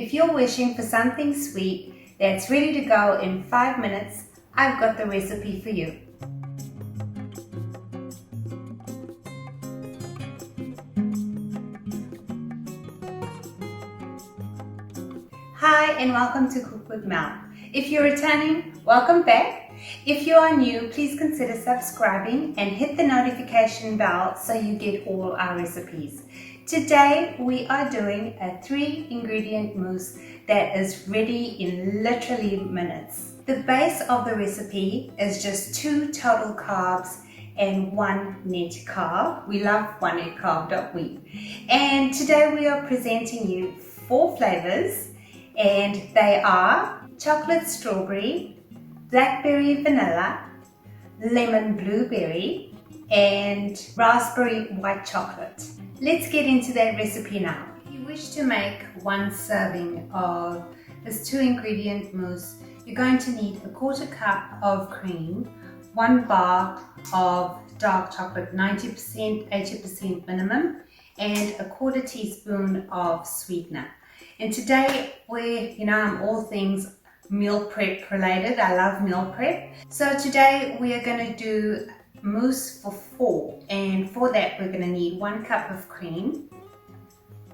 If you're wishing for something sweet that's ready to go in 5 minutes, I've got the recipe for you. Hi and welcome to Cook with Mel. If you're returning, welcome back. If you are new, please consider subscribing and hit the notification bell so you get all our recipes. Today we are doing a 3-ingredient mousse that is ready in literally minutes. The base of the recipe is just 2 total carbs and 1 net carb. We love 1 net carb, don't we? And today we are presenting you 4 flavors, and they are chocolate strawberry, blackberry vanilla, lemon blueberry, and raspberry white chocolate. Let's get into that recipe now. If you wish to make 1 serving of this 2-ingredient mousse, you're going to need a 1/4 cup of cream, 1 bar of dark chocolate, 90%, 80% minimum, and a 1/4 teaspoon of sweetener. And today I'm all things meal prep related. I love meal prep. So today we are going to do mousse for 4, and for that we're going to need 1 cup of cream,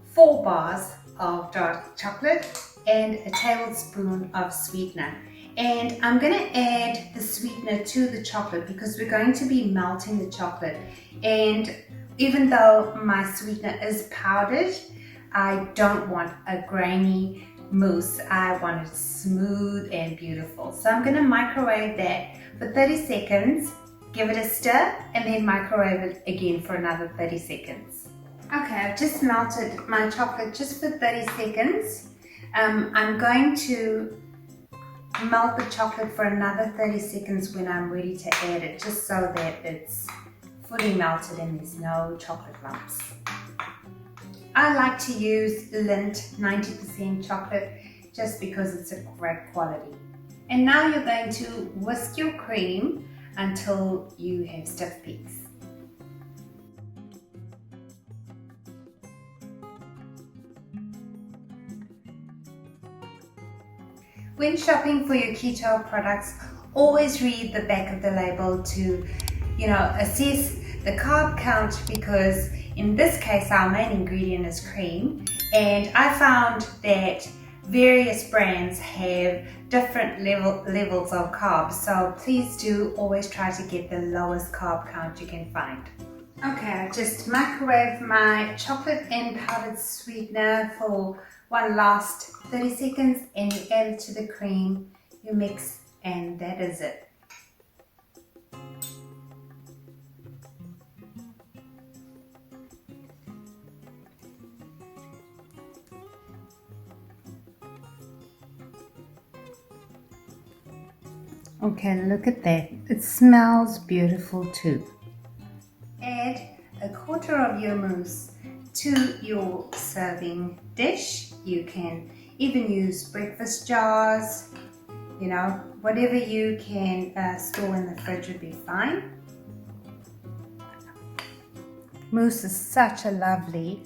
4 bars of dark chocolate, and a tablespoon of sweetener. And I'm going to add the sweetener to the chocolate because we're going to be melting the chocolate. And even though my sweetener is powdered, I don't want a grainy mousse. I want it smooth and beautiful. So I'm going to microwave that for 30 seconds, give it a stir, and then microwave it again for another 30 seconds. Okay, I've just melted my chocolate just for 30 seconds. I'm going to melt the chocolate for another 30 seconds when I'm ready to add it, just so that it's fully melted and there's no chocolate lumps. I like to use Lindt 90% chocolate just because it's a great quality. And now you're going to whisk your cream until you have stiff peaks. When shopping for your keto products, always read the back of the label to, assess the carb count, because in this case our main ingredient is cream, and I found that various brands have different levels of carbs, so please do always try to get the lowest carb count you can find. Okay, I just microwave my chocolate and powdered sweetener for one last 30 seconds, and you add it to the cream, you mix, and that is it. Okay, look at that. It smells beautiful too. Add a 1/4 of your mousse to your serving dish. You can even use breakfast jars, whatever you can store in the fridge would be fine. Mousse is such a lovely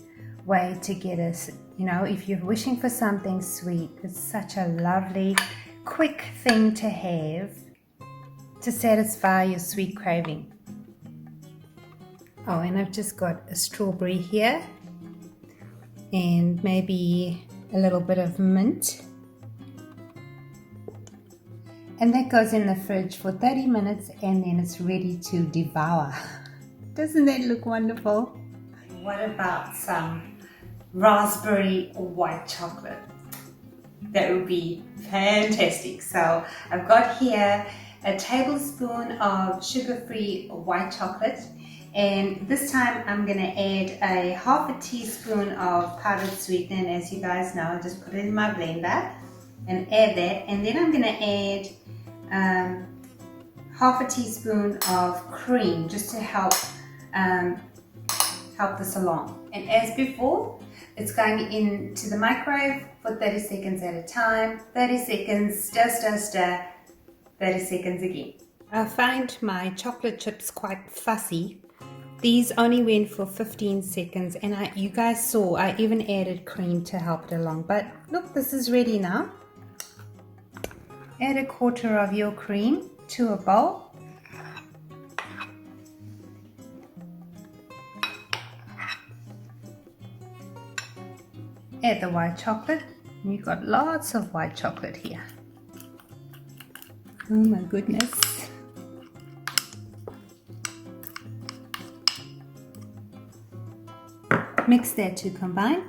way to get us, if you're wishing for something sweet, it's such a lovely, quick thing to have to satisfy your sweet craving. Oh, and I've just got a strawberry here and maybe a little bit of mint, and that goes in the fridge for 30 minutes and then it's ready to devour. Doesn't that look wonderful? What about some raspberry white chocolate? That would be fantastic. So I've got here a tablespoon of sugar-free white chocolate, and this time I'm going to add a 1/2 teaspoon of powdered sweetener, and as you guys know, I just put it in my blender and add that, and then I'm going to add 1/2 teaspoon of cream just to help this along. And as before, it's going into the microwave for 30 seconds at a time. 30 seconds, stir, stir, stir, 30 seconds again. I find my chocolate chips quite fussy These only went for 15 seconds, and you guys saw I even added cream to help it along. But look, this is ready now. Add a quarter of your cream to a bowl. Add the white chocolate. You've got lots of white chocolate here. Oh my goodness. Mix that to combine.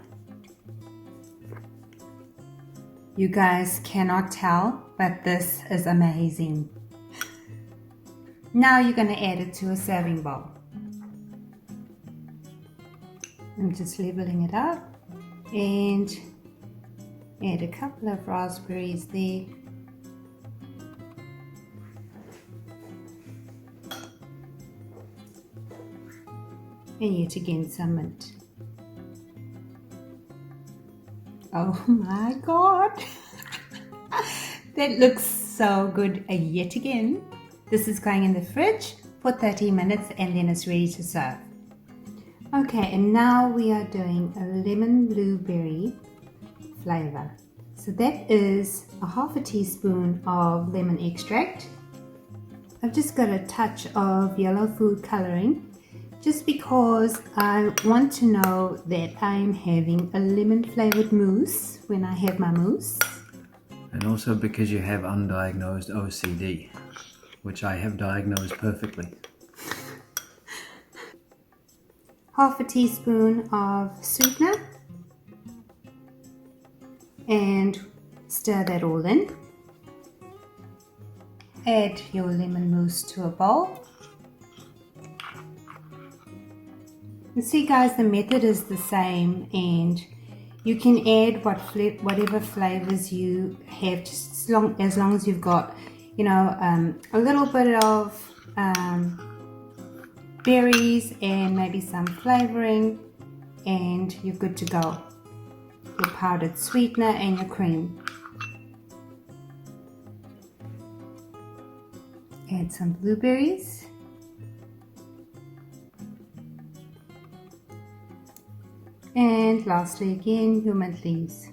You guys cannot tell, but this is amazing. Now you're going to add it to a serving bowl. I'm just leveling it up and add a couple of raspberries there. And yet again some mint. Oh my god! That looks so good yet again. This is going in the fridge for 30 minutes and then it's ready to serve. Okay, and now we are doing a lemon blueberry flavor. So that is a half a teaspoon of lemon extract. I've just got a touch of yellow food coloring, just because I want to know that I'm having a lemon flavored mousse when I have my mousse. And also because you have undiagnosed OCD, which I have diagnosed perfectly. Half a teaspoon of sweetener and stir that all in. Add your lemon mousse to a bowl. You see guys, the method is the same and you can add whatever flavors you have, just as long as you've got, you know, a little bit of berries and maybe some flavoring, and you're good to go. Your powdered sweetener and your cream. Add some blueberries. And lastly again, your mint leaves.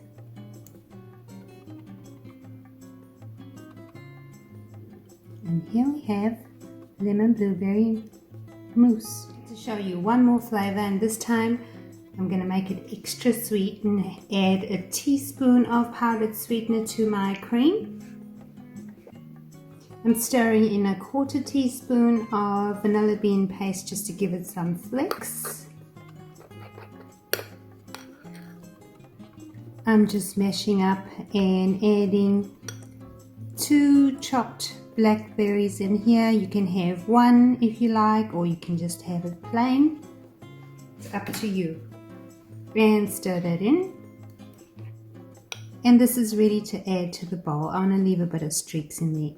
And here we have lemon blueberry mousse. To show you one more flavor, and this time I'm going to make it extra sweet and add a teaspoon of powdered sweetener to my cream. I'm stirring in a quarter teaspoon of vanilla bean paste just to give it some flex. I'm just mashing up and adding 2 chopped blackberries in here. You can have 1 if you like, or you can just have it plain. It's up to you. And stir that in. And this is ready to add to the bowl. I want to leave a bit of streaks in there.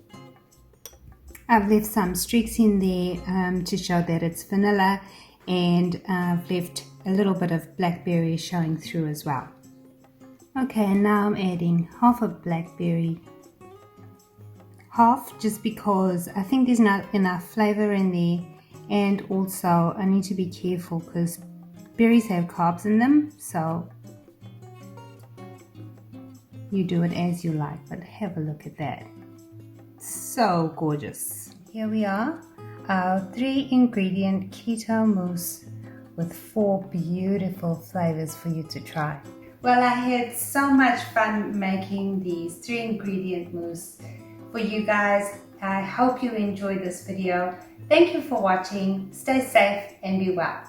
I've left some streaks in there to show that it's vanilla, and I've left a little bit of blackberry showing through as well. Okay, and now I'm adding half a blackberry. Half, just because I think there's not enough flavor in there, and also I need to be careful because berries have carbs in them, so you do it as you like, but have a look at that. So gorgeous. Here we are, our 3-ingredient keto mousse with 4 beautiful flavors for you to try. Well, I had so much fun making these 3-ingredient mousse for you guys. I hope you enjoyed this video. Thank you for watching. Stay safe and be well.